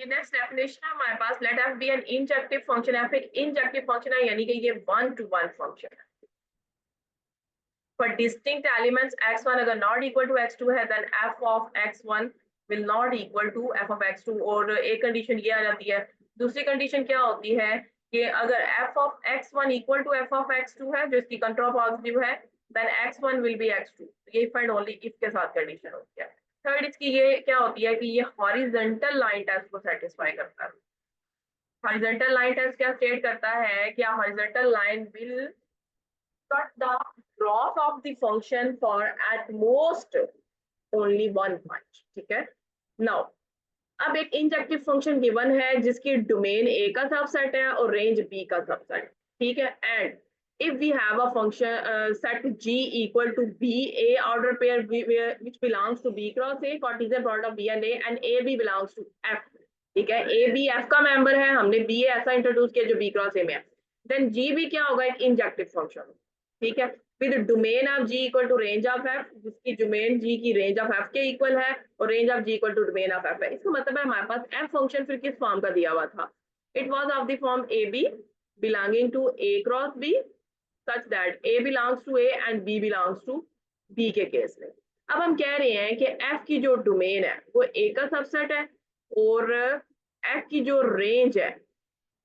ये next definition है हमारे पास, let f be an injective function. F एक इंजेक्टिव फंक्शन है, यानी कि ये वन टू वन फंक्शन है फॉर डिस्टिंक्ट एलिमेंट्स x1 अगर नॉट इक्वल टू x2 है, then f of x1 will not equal to f of x2। और एक कंडीशन ये आ जाती है। दूसरी कंडीशन क्या होती है कि अगर f of x1 equal to f of x2 है, जो इसकी कंट्रोल पॉजिटिव है, then x1 will be x2। ये इफ एंड ओनली इफ के साथ कंडीशन होती है। थर्ड इसकी ये क्या होती है कि ये हॉरिजॉन्टल लाइन टेस्ट को सेटिस्फाई करता है। हॉरिजॉन्टल लाइन टेस्ट क्या स्टेट करता है, क्या horizontal line will cut the growth of the function for at most only one point। ठीक है। नाउ अब एक इंजेक्टिव फंक्शन गिवन है जिसकी डोमेन ए का सबसेट है और रेंज बी का सबसेट। ठीक है। And if we have a function set g equal to b a order pair which belongs to b cross a Cartesian product of b and a and a b belongs to f। ठीक है। a b f का member है, हमने b a ऐसा introduce किया जो b cross a में है। देन g भी क्या होगा, एक इंजेक्टिव फंक्शन। ठीक है। With domain of g equal to range of f, जिसकी डोमेन g की रेंज ऑफ f के इक्वल है और range of g equal to domain of f है। इसका मतलब है हमारे पास f फंक्शन फिर किस फॉर्म का दिया हुआ था, it was of the form ab belonging to a cross b such that a belongs to a and b belongs to b के केस में। अब हम कह रहे हैं कि f की जो डोमेन है वो a का सबसेट है और f की जो रेंज है,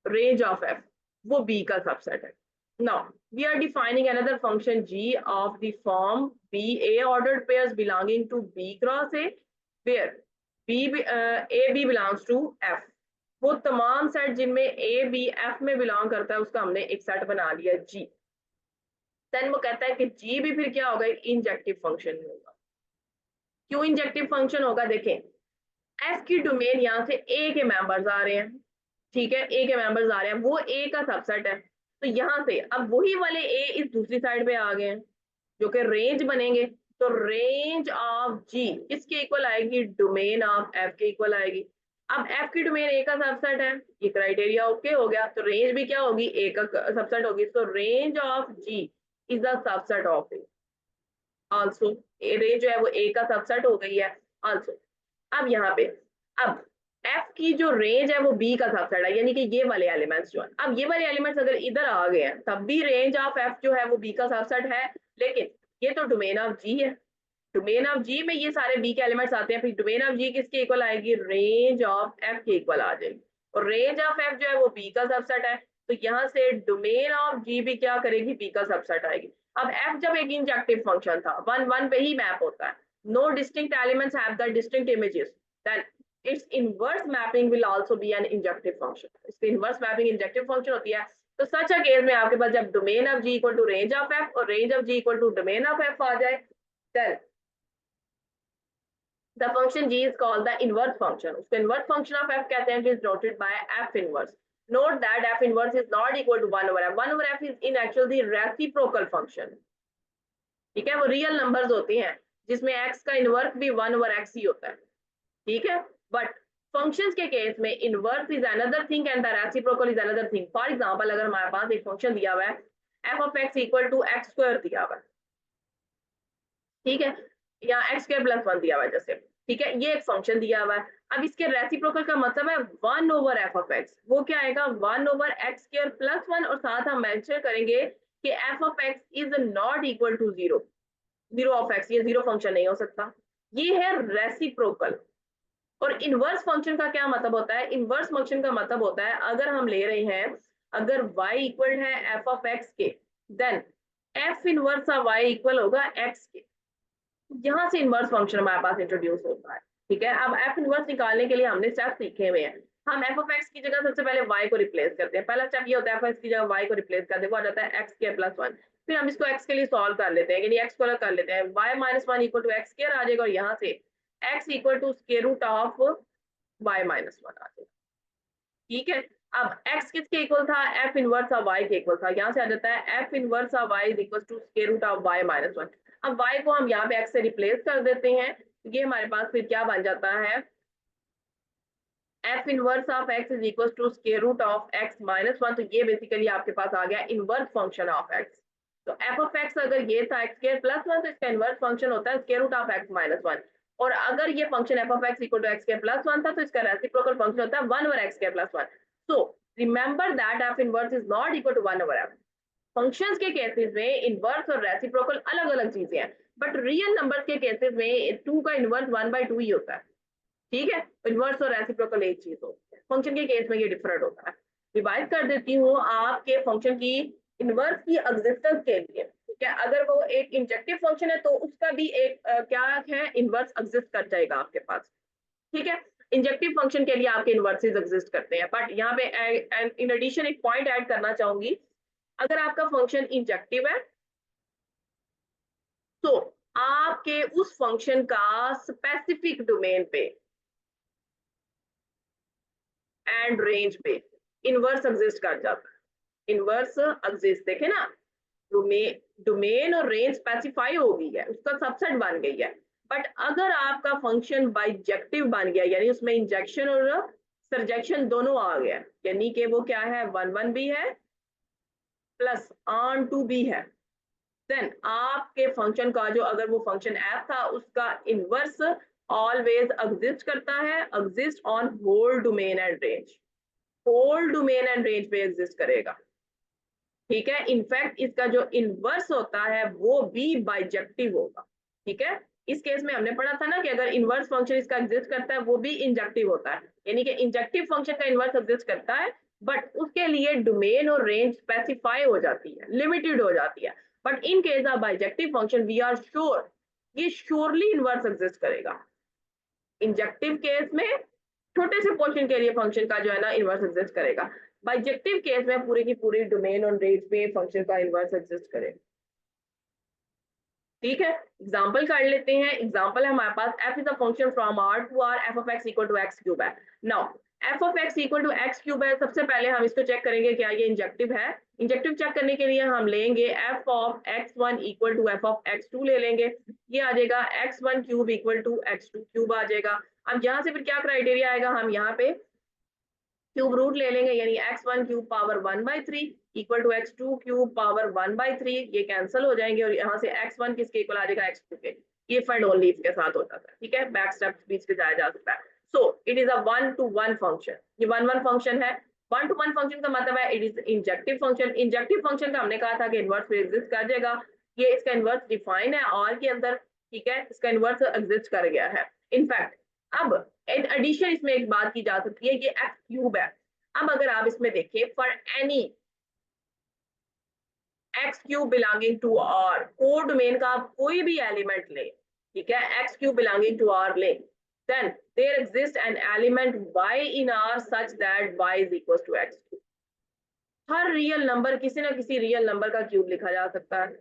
रेंज ऑफ f, वो b का सबसेट है। Now we are defining another function g of the form b a ordered pairs belonging to b cross a where a b belongs to f। वो तमाम set जिनमें a b f में belong करता है उसका हमने एक सेट बना लिया g। देन वो कहता है कि g भी फिर क्या होगा, एक इंजेक्टिव फंक्शन होगा। क्यों इंजेक्टिव फंक्शन होगा, देखें f की डोमेन यहाँ से a के मेंबर्स आ रहे हैं। ठीक है। a के मेंबर्स आ रहे हैं, वो a का सबसेट है। तो यहाँ से अब वही वाले a इस दूसरी साइड पे आ गए हैं जो कि रेंज बनेंगे। तो रेंज ऑफ g किसके इक्वल आएगी, डोमेन ऑफ f के इक्वल आएगी। अब f की डोमेन a का सबसेट है, ये क्राइटेरिया ओके हो गया। तो रेंज भी क्या होगी, a का सबसेट होगी। तो range of g is the subset of a also. Range जो है वो a का सबसेट हो गई है आल्सो। अब यहाँ पे अब f की जो रेंज है वो b का सबसेट है, यानी कि ये वाले एलिमेंट्स जो है, अब ये वाले एलिमेंट्स अगर इधर आ गए हैं तब भी रेंज ऑफ f जो है वो b का सबसेट है। लेकिन ये तो डोमेन ऑफ g है, डोमेन ऑफ g में ये सारे b के एलिमेंट्स आते हैं, फिर डोमेन ऑफ g किसके इक्वल आएगी, रेंज ऑफ f के इक्वल आ जाएगी। और रेंज ऑफ f जो है वो b का सबसेट है। तो यहाँ से डोमेन ऑफ g भी क्या करेगी, b का सबसेट आएगी। अब f जब एक इंजेक्टिव फंक्शन था, वन वन पे ही मैप होता है, no distinct elements have the distinct images, then its inverse mapping will also be an injective function। इसकी inverse mapping injective function होती है। तो सच अ केस में आपके पास जब domain of g equal to range of f और range of g equal to domain of f आ जाए, then the function g is called the inverse function। उसको inverse function of f कहते हैं, which is noted by f inverse। Note that f inverse is not equal to 1 over f। 1 over f is in actual the reciprocal function। ठीक है। वो real numbers होते हैं जिसमें x का inverse भी 1 ओवर x ही होता है। ठीक है। बट फंक्शंस के केस में inverse is another thing and the reciprocal is another thing. For example अगर हमारे पास एक फंक्शन दिया हुआ है f of x equal to x square दिया हुआ है, ठीक है, या x स्क्वायर प्लस 1 दिया हुआ है जैसे। ठीक है। ये एक फंक्शन दिया हुआ है। अब इसके रेसिप्रोकल का मतलब है 1 ओवर f ऑफ x, वो क्या आएगा, 1 ओवर x स्क्वायर प्लस 1। और साथ हम मेंशन करेंगे कि f of x is not equal to 0, 0 of x, ये 0 फंक्शन नहीं हो सकता। ये है रेसिप्रोकल। और इनवर्स फंक्शन का क्या मतलब होता है, इनवर्स फंक्शन का मतलब होता है अगर हम ले रहे हैं, अगर y इक्वल है f ऑफ x के, then f inverse of y equal होगा x के। यहाँ से इनवर्स फंक्शन हमारे पास इंट्रोड्यूस होता है। ठीक है। अब f इनवर्स निकालने के लिए हमने स्टेप सीखे हुए हैं। हम f ऑफ x की जगह सबसे पहले y को रिप्लेस करते हैं। पहला स्टेप ये होता है f ऑफ x की जगह y को रिप्लेस करते हैं, वो आ जाता है x स्क्वायर प्लस 1। फिर हम इसको x के लिए सॉल्व कर लेते हैं, यानी x स्क्वायर कर लेते हैं, y minus 1 equal to x square आ जाएगा और यहाँ से x equal to square root of y minus 1 आ जाएगा। ठीक है। अब x किसके इक्वल था, f इनवर्स ऑफ y के इक्वल था, यहाँ से आ जाता है f inverse of y is equal to square root of y minus 1। अब y को हम यहाँ पे x से रिप्लेस कर देते हैं, ये हमारे पास फिर क्या बन जाता है, f inverse of x is equal to square root of x minus 1। तो ये बेसिकली आपके पास आ गया इनवर्स फंक्शन ऑफ x। तो f ऑफ x अगर ये था x स्क्वायर प्लस 1, तो इसका इनवर्स फंक्शन होता है square root of x minus 1। और अगर ये function F of X equal to X के प्लस वन था तो इसका रेसिप्रोकल फंक्शन होता है 1 ओवर एक्स के plus one. So remember that F inverse is not equal to 1 over F. Functions के केसेस में इनवर्स और रेसिप्रोकल अलग अलग चीजें हैं, बट रियल नंबर के केसेस में 2 का इनवर्स 1/2 ही होता है. ठीक है, इनवर्स और रेसिप्रोकल एक चीज होती है, फंक्शन के केस में ये डिफरेंट होता है. रिवाइज कर देती हूँ आपके फंक्शन की इनवर्स की एग्जिस्टेंस के लिए. ठीक है, अगर वो एक इंजेक्टिव फंक्शन है तो उसका भी एक क्या है, इनवर्स एग्जिस्ट कर जाएगा आपके पास. ठीक है, इंजेक्टिव फंक्शन के लिए आपके इनवर्सेस एग्जिस्ट करते हैं, बट यहाँ पे इन एडिशन एक पॉइंट ऐड करना चाहूंगी. अगर आपका फंक्शन इंजेक्टिव है तो आपके उस फंक्शन का स्पेसिफिक डोमेन पे एंड रेंज पे इनवर्स एग्जिस्ट कर जाता है. इनवर्स एग्जिस्ट देखे ना, डोमेन और रेंज स्पेसिफाई हो गई है, उसका सबसेट बन गई है. बट अगर आपका फंक्शन बाइजेक्टिव बन गया, यानी उसमें इंजेक्शन और सरजेक्शन दोनों आ गया, यानी कि वो क्या है, 1 भी है प्लस ऑन टू भी है, देन आपके फंक्शन का जो, अगर वो फंक्शन एफ था, उसका इनवर्स ऑलवेज एग्जिस्ट करता है, exist on whole domain and range. Whole domain and range पे एग्जिस्ट करेगा. ठीक है, इनफैक्ट इसका जो इनवर्स होता है वो भी बाइजेक्टिव होगा. ठीक है, इस केस में हमने पढ़ा था ना कि अगर इनवर्स फंक्शन इसका एग्जिस्ट करता है वो भी इंजेक्टिव होता है, यानी कि इंजेक्टिव फंक्शन का इनवर्स एग्जिस्ट करता है, बट उसके लिए डोमेन और रेंज स्पेसिफाई हो जाती है, लिमिटेड हो जाती है. But in case of bijective function we are sure ये श्योरली इनवर्स एग्जिस्ट करेगा. इंजेक्टिव केस में छोटे से पोर्शन के लिए फंक्शन का जो है ना इनवर्स एग्जिस्ट करेगा. बाइजेक्टिव केस में पूरी की पूरी डोमेन और रेंज पे फंक्शन का इनवर्स एग्जिस्ट करेगा. ठीक है, एग्जांपल कर लेते हैं. एग्जांपल है हमारे पास f is a function from r to r f of x equal to x cube है. Now f of x equal to x cube है, सबसे पहले हम इसको चेक करेंगे क्या ये इंजेक्टिव है. इंजेक्टिव चेक करने के लिए हम लेंगे f of x1 equal to f of x2 ले लेंगे, ये आ जाएगा x1 cube equal to x2 cube आ जाएगा. अब यहाँ से फिर क्या क्राइटेरिया आएगा, हम यहाँ पे क्यूब रूट ले लेंगे, यानी x1 cube power 1/3 equal to x2 cube power 1/3, ये कैंसिल हो जाएंगे और यहाँ से x1 किसके इक्वल आ जाएगा, x2 के. ये फाइंड ओनली इसके साथ होता है. ठीक है, बैक स्टेप्स बीच में जाया जा सकता है. So it is a 1-to-1 function. ये 1-1 फंक्शन है. 1-to-1 फंक्शन का मतलब है it is injective function. Injective function का हमने कहा था कि इनवर्स फिर एग्जिस्ट कर जाएगा. ये इसका इनवर्स डिफाइन है और के अंदर. ठीक है, इसका इनवर्स एग्जिस्ट कर गया है. इनफैक्ट अब इन एडिशन इसमें एक बात की जा सकती है, ये एक्स क्यूब है. अब अगर आप इसमें देखें, for any X cube belonging to R, codomain का आप कोई भी एलिमेंट ले, ठीक है, X cube belonging to R ले, then there exists an element y in R such that y is equals to x cube. Her real number किसी ना किसी रियल नंबर का क्यूब लिखा जा सकता है.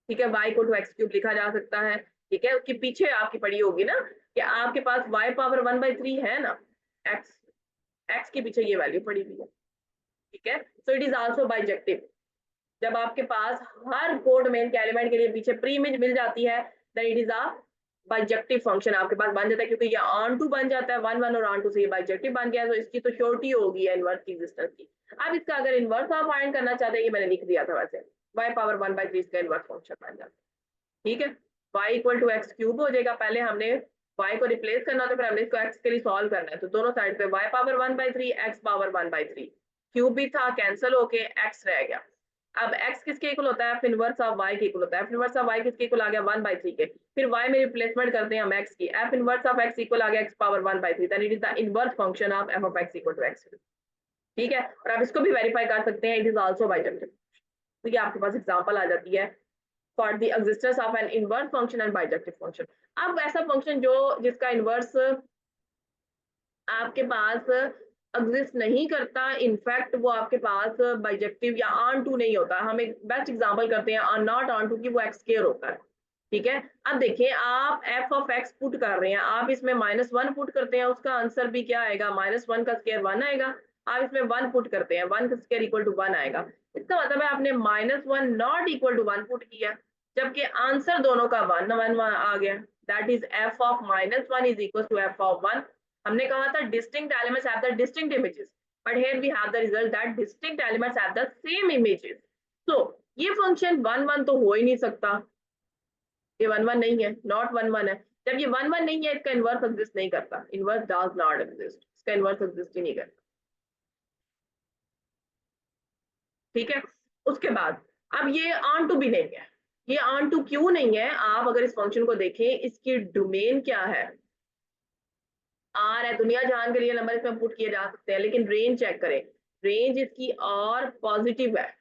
ठीक है, y को टू x क्यूब लिखा जा सकता है. ठीक है, उसके पीछे आपकी पड़ी होगी ना कि आपके पास y पावर 1/3 है ना, x के पीछे ये वैल्यू पड़ी हुई है. ठीक है, so it is also bijective. जब आपके पास हर कोड मेन के एलिमेंट के लिए पीछे प्री इमेज मिल जाती है, then it is a bijective function आपके पास बन जाता है, क्योंकि ये ऑन टू बन जाता है 1-1 और ऑन टू से ये बाइजेक्टिव बन गया, तो इसकी तो श्योरिटी होगी इनवर्स की एग्जिस्टेंस की. अब इसका अगर इनवर्स आप फाइंड करना चाहते हैं, ये मैंने लिख दिया था वैसे, y पावर 1/3 इसका इनवर्स फंक्शन बन जाता है. ठीक है, y equal to x cube हो जाएगा. पहले हमने y को रिप्लेस करना तो फिर हमने इसको x के लिए सॉल्व करना है, तो दोनों साइड पे y power 1/3 x power 1/3, cube भी था कैंसिल होके x रह गया. अब x किसके इक्वल होता है, इनवर्स ऑफ y के इक्वल होता है. इनवर्स ऑफ y किसके इक्वल आ गया, 1/3 के. फिर y में रिप्लेसमेंट करते हैं हम x की, f inverse of x equal आ गया x power 1/3, then it is the inverse function of f of x equal to x. ठीक है, और आप इसको भी वेरीफाई कर सकते हैं, इट इज आल्सो बाइजेक्टिव. तो ये आपके पास एग्जांपल आ जाती है for the existence of N inverse function and bijective function. अब ऐसा फंक्शन जो जिसका इनवर्स आपके पास एग्जिस्ट नहीं करता, इनफैक्ट वो आपके पास बाइजेक्टिव या ऑन टू नहीं होता. हम एक बेस्ट एग्जांपल करते हैं नॉट ऑन टू की, वो एक्स स्क्वायर होता है. ठीक है, अब देखिए आप f ऑफ x पुट कर रहे हैं, आप इसमें -1 पुट करते हैं, उसका आंसर भी क्या आएगा, -1 का स्क्वायर 1 आएगा. आप इसमें 1 पुट करते हैं, 1 का स्क्वायर इक्वल टू 1 आएगा. इसका मतलब है आपने -1 नॉट इक्वल टू 1 पुट किया, जबकि आंसर दोनों का 1-1 आ गया. That is f of -1 is equal to f of 1. हमने कहा था distinct elements have the distinct images, but here we have the result that distinct elements have the same images. So ये फंक्शन 1-1 तो हो ही नहीं सकता, ये 1-1 नहीं है, नॉट 1-1 है. जब ये 1 1 नहीं है, इसका इनवर्स एग्जिस्ट नहीं करता, इनवर्स डज नॉट एग्जिस्ट, इसका इनवर्स एग्जिस्ट ही नहीं करता। ठीक है, उसके बाद अब ये ऑन टू भी नहीं है, ये ऑन टू क्यों नहीं है? आप अगर इस फंक्शन को देखें, इसकी डोमेन क्या है? आर है, दुनिया जहान के लिए नंबर इसमें पुट किए जा सकते हैं, लेकिन रेंज चेक करें, रेंज इसकी और पॉजिटिव है,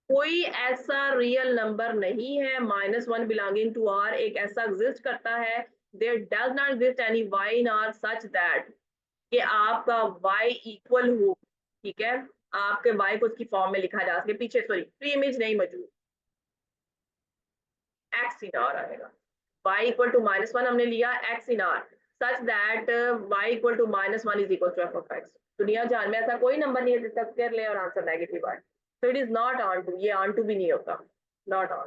कोई ऐसा रियल नंबर नहीं है -1 बिलोंगिंग टू आर एक ऐसा एग्जिस्ट करता है, there does not exist any y in R such that कि आपका y इक्वल हो, ठीक है, आपके y को उसकी फॉर्म में लिखा जा सके, पीछे सॉरी प्री इमेज नहीं मौजूद, x इन आर आएगा, y इक्वल टू -1 हमने लिया, x in R such that y equal to -1 is equal to f of x। दुनिया जान में ऐसा कोई नंबर नहीं है, डिस्कस कर ले और आंसर नेगेटिव आए, so it is not on to, ये on to भी नहीं होता, not on।